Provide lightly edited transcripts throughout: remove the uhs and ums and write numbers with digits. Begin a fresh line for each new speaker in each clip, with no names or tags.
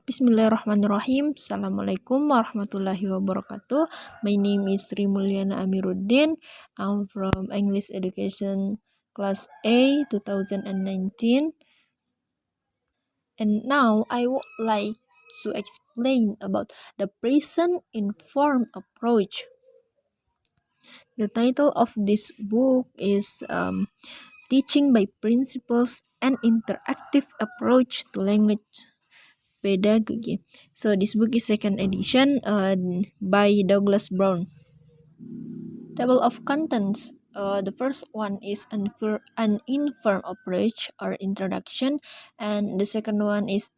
Bismillahirrahmanirrahim. Assalamualaikum warahmatullahi wabarakatuh. My name is Sri Mulyana Amiruddin. I'm from English Education Class A 2019. And now I would like to explain about the present informed approach. The title of this book is Teaching by Principles and Interactive Approach to Language Pedagogy. So this book is second edition by Douglas Brown. Table of contents. The first one is an informed approach or introduction, and the second one is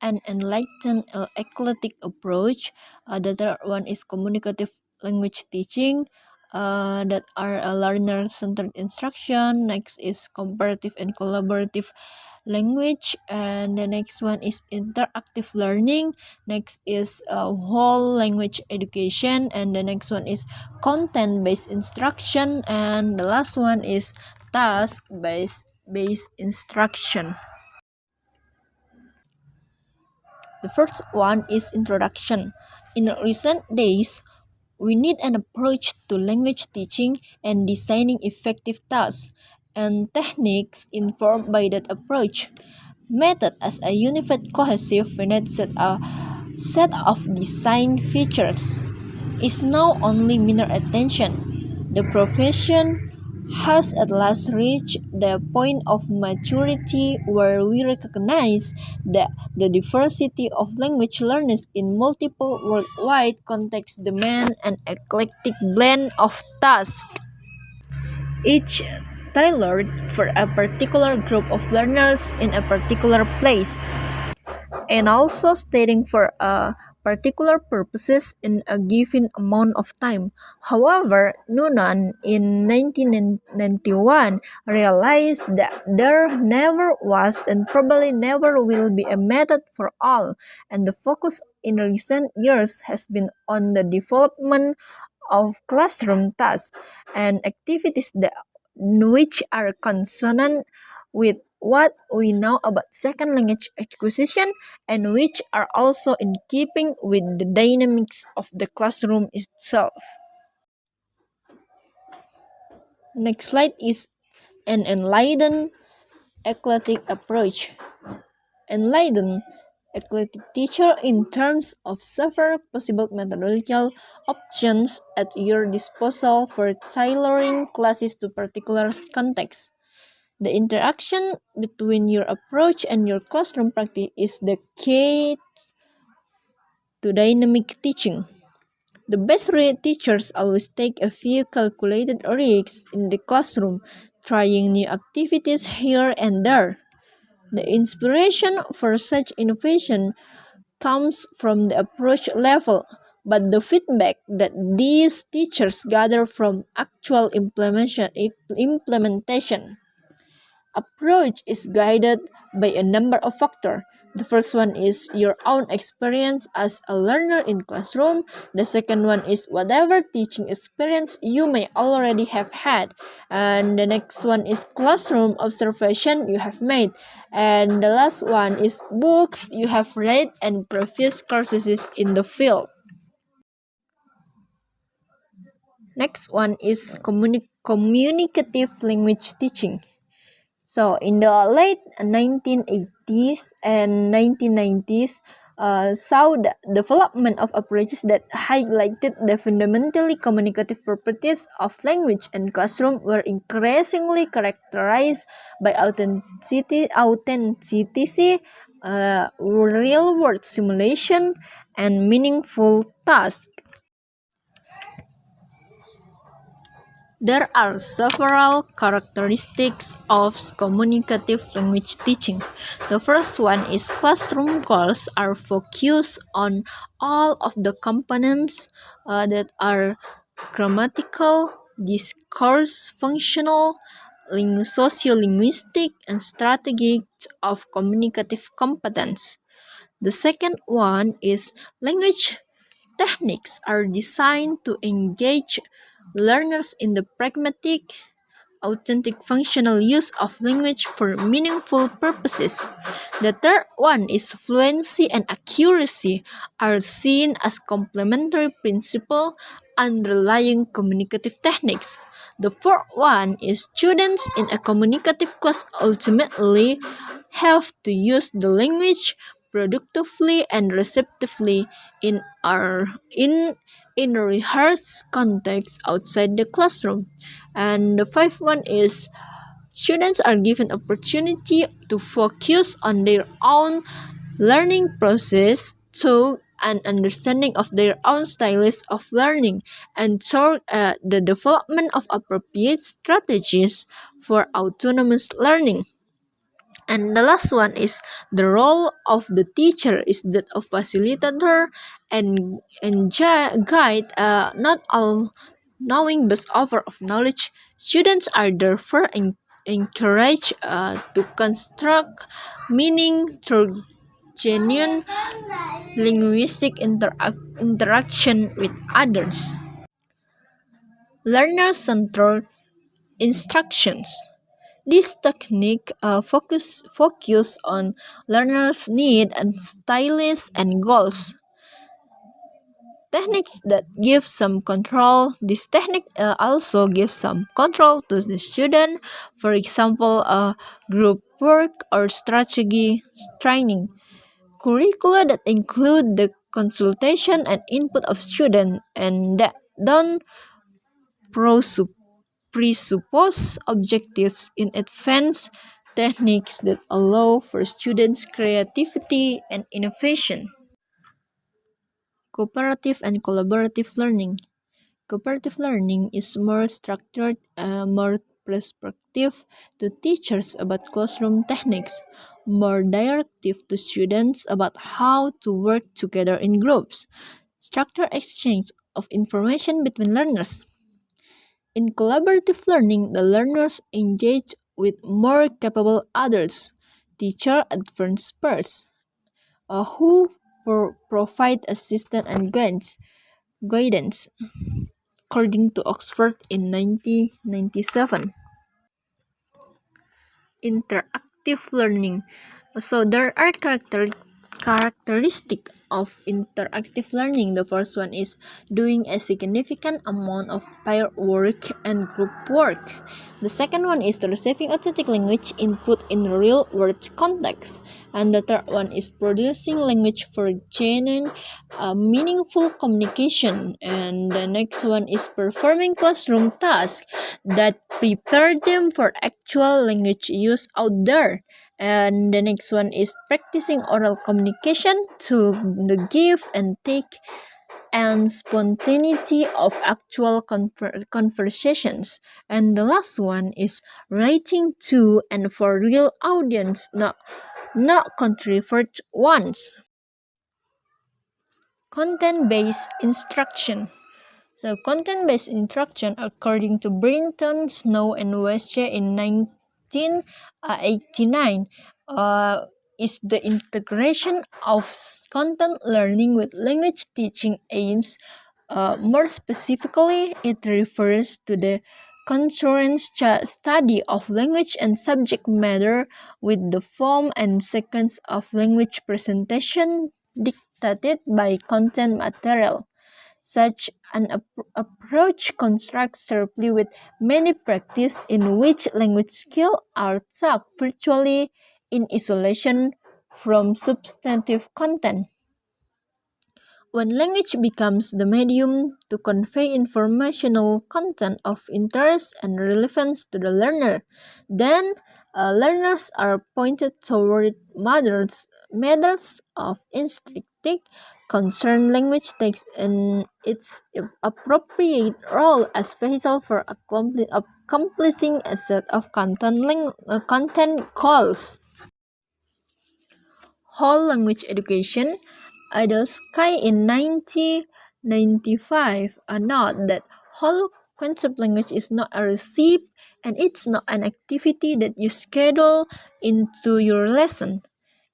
an enlightened eclectic approach. The third one is communicative language teaching. That are a learner-centered instruction. Next is comparative and collaborative language, and the next one is interactive learning. Next is whole language education, and the next one is content-based instruction, and the last one is task-based instruction. The first one is introduction. In recent days, we need an approach to language teaching and designing effective tasks and techniques informed by that approach. Method as a unified cohesive finite set of design features is now only minor attention. The profession has at last reached the point of maturity where we recognize that the diversity of language learners in multiple worldwide contexts demand an eclectic blend of tasks, each tailored for a particular group of learners in a particular place, and also stating for a particular purposes in a given amount of time. However, Noonan in 1991 realized that there never was and probably never will be a method for all, and the focus in recent years has been on the development of classroom tasks and activities which are consonant with what we know about second language acquisition and which are also in keeping with the dynamics of the classroom itself. Next slide is an enlightened eclectic approach. Enlightened eclectic teacher in terms of several possible methodological options at your disposal for tailoring classes to particular contexts. The interaction between your approach and your classroom practice is the key to dynamic teaching. The best teachers always take a few calculated risks in the classroom, trying new activities here and there. The inspiration for such innovation comes from the approach level, but the feedback that these teachers gather from actual implementation approach is guided by a number of factors. The first one is your own experience as a learner in classroom. The second one is whatever teaching experience you may already have had. And the next one is classroom observation you have made. And the last one is books you have read and previous courses in the field. Next one is communicative language teaching. So in the late 1980s and 1990s, saw the development of approaches that highlighted the fundamentally communicative properties of language, and classroom were increasingly characterized by authenticity, real-world simulation, and meaningful tasks. There are several characteristics of communicative language teaching. The first one is classroom goals are focused on all of the components that are grammatical, discourse, functional, sociolinguistic, and strategic of communicative competence. The second one is language techniques are designed to engage learners in the pragmatic, authentic functional use of language for meaningful purposes. The third one is fluency and accuracy are seen as complementary principles underlying communicative techniques. The fourth one is students in a communicative class ultimately have to use the language productively and receptively in our in a rehearsed context outside the classroom. And the fifth one is students are given opportunity to focus on their own learning process to an understanding of their own styles of learning and toward the development of appropriate strategies for autonomous learning. And the last one is the role of the teacher is that of facilitator and guide, not all knowing but over of knowledge. Students are therefore encouraged to construct meaning through genuine linguistic interaction with others. Learner-centered instructions. This technique focus on learners' need and styles and goals. Techniques that give some control. This technique also gives some control to the student. For example, group work or strategy training. Curricula that include the consultation and input of students and that don't presuppose objectives in advance, techniques that allow for students' creativity and innovation. Cooperative and collaborative learning. Cooperative learning is more structured, more prescriptive to teachers about classroom techniques, more directive to students about how to work together in groups, structured exchange of information between learners. In collaborative learning, the learners engage with more capable others, teacher advanced experts, who provide assistance and guidance, according to Oxford in 1997. Interactive learning. So there are characteristic of interactive learning. The first one is doing a significant amount of pair work and group work. The second one is receiving authentic language input in real world context. And the third one is producing language for genuine, meaningful communication. And the next one is performing classroom tasks that prepare them for actual language use out there. And the next one is practicing oral communication to the give and take and spontaneity of actual conversations. And the last one is writing to and for real audience, not contrived ones. Content-based instruction. So content-based instruction, according to Brinton, Snow, and Westje in 1989, is the integration of content learning with language teaching aims. More specifically, it refers to the concurrent study of language and subject matter with the form and sequence of language presentation dictated by content material. Such an approach constructs sharply with many practice in which language skills are taught virtually in isolation from substantive content. When language becomes the medium to convey informational content of interest and relevance to the learner, then learners are pointed toward matters of instructing concern. Language takes in its appropriate role as vehicle for accomplishing a set of content goals. Whole language education. Adelsky in 1995 note that whole concept language is not a receipt and it's not an activity that you schedule into your lesson.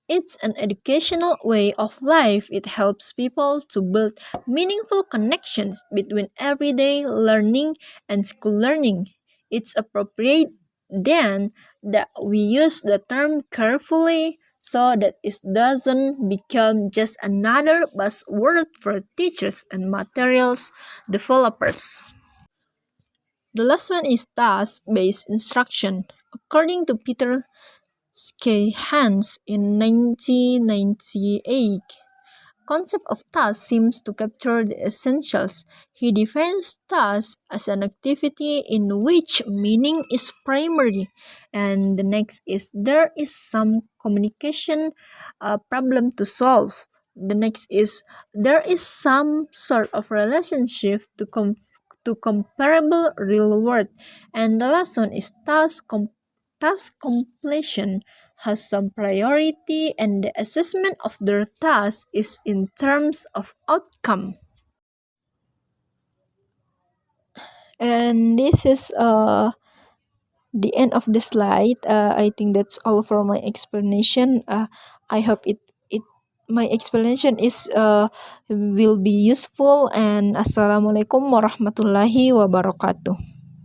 It's an educational way of life. It helps people to build meaningful connections between everyday learning and school learning. It's appropriate then that we use the term carefully so that it doesn't become just another buzzword for teachers and materials developers. The last one is task-based instruction. According to Peter Hans in 1998, concept of task seems to capture the essentials. He defines task as an activity in which meaning is primary. And the next is there is some communication problem to solve. The next is there is some sort of relationship to comparable real world. And the last one is task completion has some priority and the assessment of their task is in terms of outcome. And this is the end of the slide. I think that's all for my explanation. I hope it my explanation is will be useful, and assalamualaikum warahmatullahi wabarakatuh.